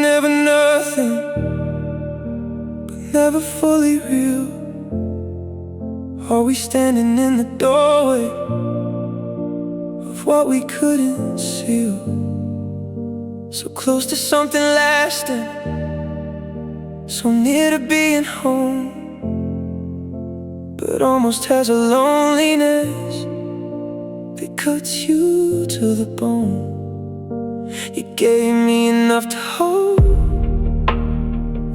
never nothing, but never fully real. Are we standing in the doorway of what we couldn't seal? So close to something lasting, so near to being home, but almost has a loneliness that cuts you to the bone. You gave me enough to hold,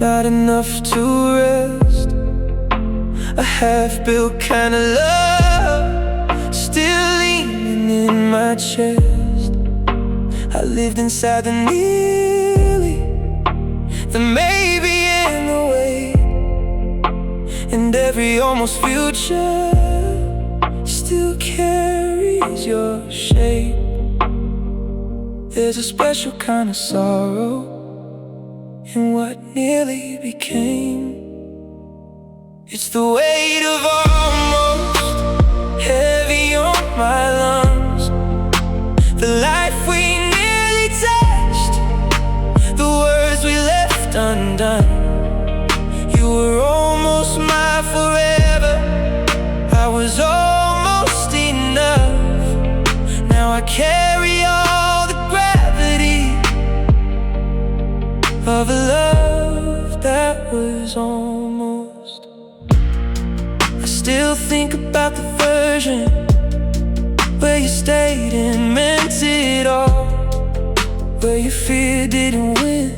not enough to rest. A half-built kind of love, still leaning in my chest. I lived inside the nearly, the maybe and the wait, and every almost future still carries your shape. There's a special kind of sorrow in what nearly became. It's the weight of almost heavy on my lungs, the life we nearly touched, the words we left undone. You were almost my forever, I was almost enough. Now I carry all the gravity of a love that was almost. I still think about the version where you stayed and meant it all, where your fear didn't win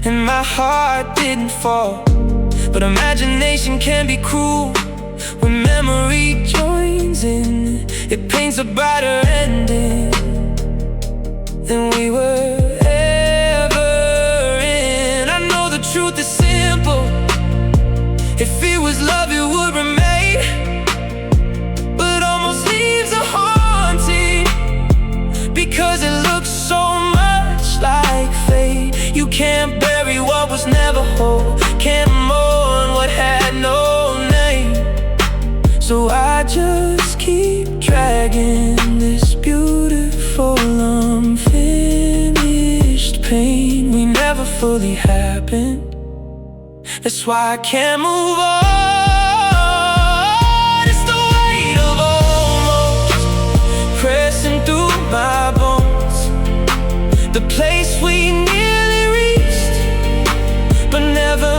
and my heart didn't fall. But imagination can be cruel when memory joins in. It paints a brighter ending than we were ever in. I know the truth is simple, if it was love it would remain, but almost leaves a haunting because it looks so much like fate. You can't bury what was never whole, can't mourn what had no name. So I just keep dragging this beautiful unfinished pain. We never fully happened, that's why I can't move on. It's the weight of almost pressing through my bones, the place we nearly reached but never